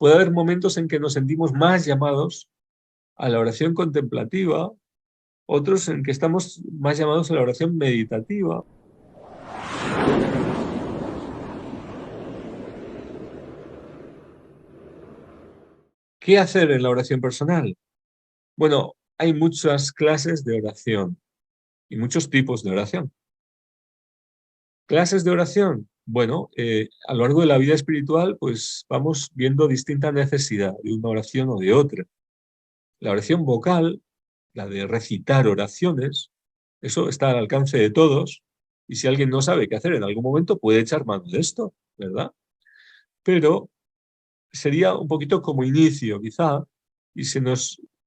puede haber momentos en que nos sentimos más llamados a la oración contemplativa, otros en que estamos más llamados a la oración meditativa. ¿Qué hacer en la oración personal? Bueno, hay muchas clases de oración y muchos tipos de oración. ¿Clases de oración? Bueno, a lo largo de la vida espiritual, pues vamos viendo distinta necesidad de una oración o de otra. La oración vocal, la de recitar oraciones, eso está al alcance de todos, y si alguien no sabe qué hacer en algún momento, puede echar mano de esto, ¿verdad? Pero sería un poquito como inicio, quizá, y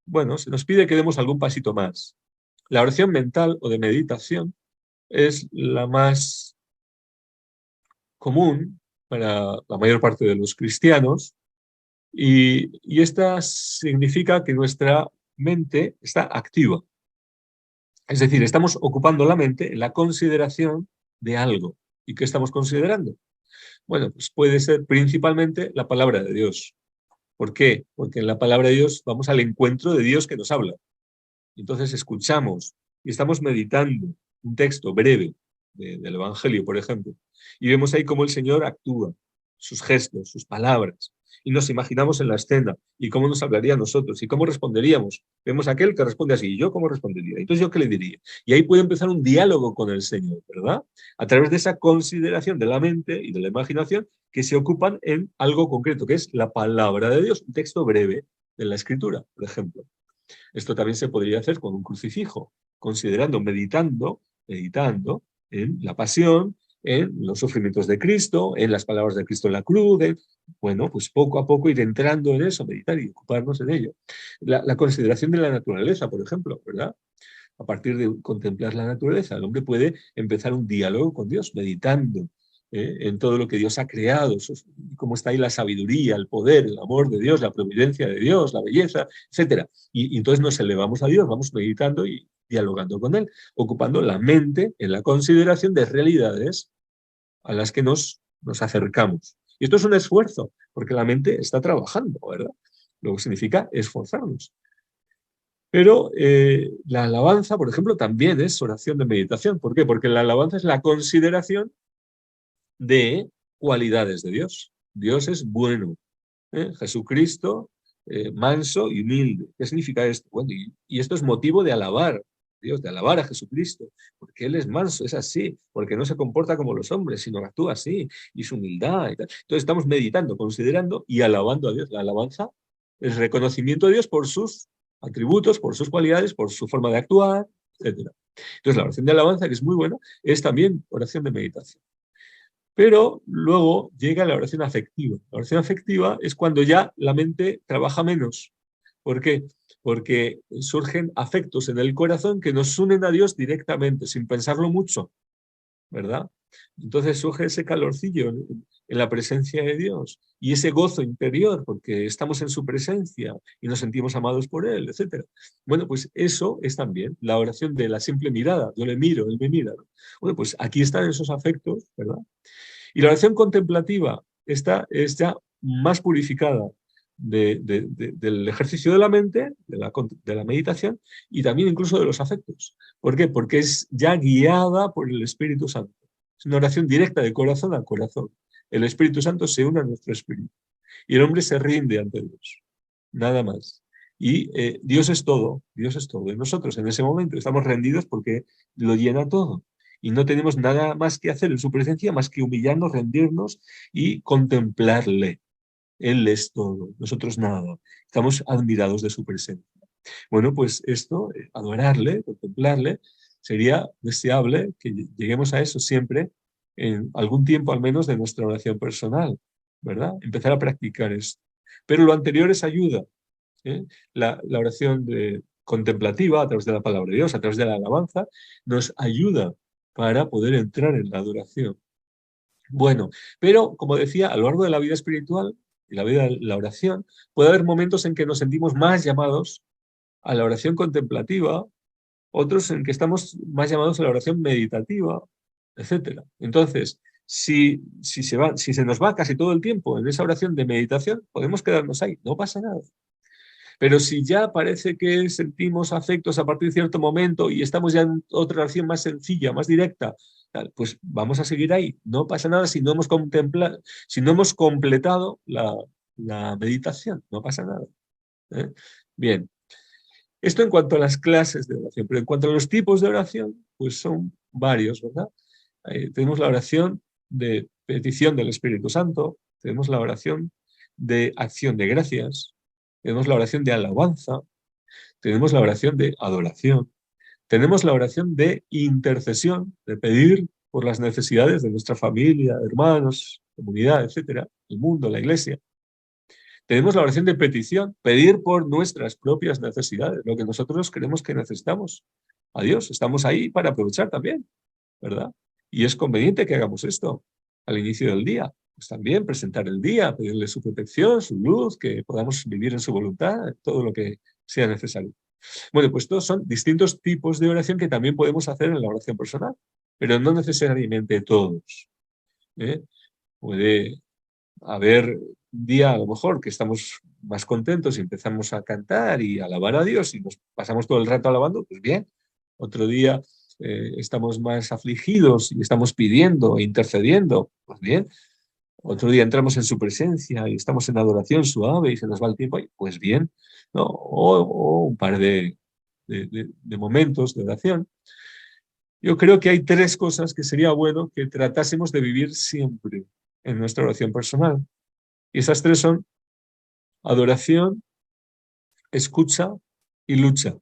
bueno, se nos pide que demos algún pasito más. La oración mental o de meditación es la más común para la mayor parte de los cristianos, y esta significa que nuestra mente está activa. Es decir, estamos ocupando la mente en la consideración de algo. ¿Y qué estamos considerando? Bueno, pues puede ser principalmente la palabra de Dios. ¿Por qué? Porque en la palabra de Dios vamos al encuentro de Dios que nos habla. Entonces escuchamos y estamos meditando un texto breve del Evangelio, por ejemplo, y vemos ahí cómo el Señor actúa, sus gestos, sus palabras, y nos imaginamos en la escena y cómo nos hablaría a nosotros y cómo responderíamos. Vemos a aquel que responde así, ¿y yo cómo respondería? Entonces, ¿yo qué le diría? Y ahí puede empezar un diálogo con el Señor, ¿verdad? A través de esa consideración de la mente y de la imaginación que se ocupan en algo concreto, que es la palabra de Dios, un texto breve de la Escritura, por ejemplo. Esto también se podría hacer con un crucifijo, considerando, meditando en la pasión, en los sufrimientos de Cristo, en las palabras de Cristo en la cruz, bueno, pues poco a poco ir entrando en eso, meditar y ocuparnos en ello. La consideración de la naturaleza, por ejemplo, ¿verdad? A partir de contemplar la naturaleza, el hombre puede empezar un diálogo con Dios, meditando en todo lo que Dios ha creado, cómo está ahí la sabiduría, el poder, el amor de Dios, la providencia de Dios, la belleza, etcétera. Y entonces nos elevamos a Dios, vamos meditando y dialogando con Él, ocupando la mente en la consideración de realidades a las que nos acercamos. Y esto es un esfuerzo, porque la mente está trabajando, ¿verdad? Lo que significa esforzarnos. Pero la alabanza, por ejemplo, también es oración de meditación. ¿Por qué? Porque la alabanza es la consideración de cualidades de Dios. Dios es bueno. Jesucristo, manso y humilde. ¿Qué significa esto? Bueno, y esto es motivo de alabar a Dios, de alabar a Jesucristo, porque Él es manso, es así, porque no se comporta como los hombres, sino que actúa así, y su humildad y tal. Entonces estamos meditando, considerando y alabando a Dios. La alabanza es reconocimiento de Dios por sus atributos, por sus cualidades, por su forma de actuar, etc. Entonces la oración de alabanza, que es muy buena, es también oración de meditación. Pero luego llega la oración afectiva. La oración afectiva es cuando ya la mente trabaja menos. ¿Por qué? Porque surgen afectos en el corazón que nos unen a Dios directamente, sin pensarlo mucho, ¿verdad? Entonces surge ese calorcillo en la presencia de Dios y ese gozo interior porque estamos en su presencia y nos sentimos amados por Él, etc. Bueno, pues eso es también la oración de la simple mirada. Yo le miro, Él me mira, ¿no? Bueno, pues aquí están esos afectos, ¿verdad? Y la oración contemplativa, esta es ya más purificada del ejercicio de la mente, de la meditación, y también incluso de los afectos. ¿Por qué? Porque es ya guiada por el Espíritu Santo. Es una oración directa de corazón a corazón. El Espíritu Santo se une a nuestro espíritu. Y el hombre se rinde ante Dios. Nada más. Y Dios es todo, Dios es todo. Y nosotros en ese momento estamos rendidos porque lo llena todo. Y no tenemos nada más que hacer en su presencia más que humillarnos, rendirnos y contemplarle. Él es todo, nosotros nada. Estamos admirados de su presencia. Bueno, pues esto, adorarle, contemplarle, sería deseable que lleguemos a eso siempre en algún tiempo al menos de nuestra oración personal, ¿verdad? Empezar a practicar esto. Pero lo anterior es ayuda. ¿eh? La oración contemplativa, a través de la palabra de Dios, a través de la alabanza, nos ayuda para poder entrar en la adoración. Bueno, pero como decía, a lo largo de la vida espiritual y la vida de la oración, puede haber momentos en que nos sentimos más llamados a la oración contemplativa, otros en que estamos más llamados a la oración meditativa, etcétera. Entonces, Si se nos va casi todo el tiempo en esa oración de meditación, podemos quedarnos ahí, no pasa nada. Pero si ya parece que sentimos afectos a partir de cierto momento y estamos ya en otra oración más sencilla, más directa, pues vamos a seguir ahí. No pasa nada si no hemos si no hemos completado la meditación, no pasa nada. ¿Eh? Bien, esto en cuanto a las clases de oración, pero en cuanto a los tipos de oración, pues son varios, ¿verdad? Tenemos la oración de petición del Espíritu Santo, tenemos la oración de acción de gracias, tenemos la oración de alabanza, tenemos la oración de adoración, tenemos la oración de intercesión, de pedir por las necesidades de nuestra familia, hermanos, comunidad, etcétera, el mundo, la iglesia. Tenemos la oración de petición, pedir por nuestras propias necesidades, lo que nosotros creemos que necesitamos. A Dios, estamos ahí para aprovechar también, ¿verdad? Y es conveniente que hagamos esto al inicio del día. Pues también presentar el día, pedirle su protección, su luz, que podamos vivir en su voluntad, todo lo que sea necesario. Bueno, pues todos son distintos tipos de oración que también podemos hacer en la oración personal, pero no necesariamente todos. ¿Eh? Puede haber un día a lo mejor que estamos más contentos y empezamos a cantar y a alabar a Dios y nos pasamos todo el rato alabando, pues bien. Otro día estamos más afligidos y estamos pidiendo e intercediendo, pues bien. Otro día entramos en su presencia y estamos en adoración suave y se nos va el tiempo, pues bien, ¿no? O un par de momentos de oración. Yo creo que hay tres cosas que sería bueno que tratásemos de vivir siempre en nuestra oración personal. Y esas tres son adoración, escucha y lucha.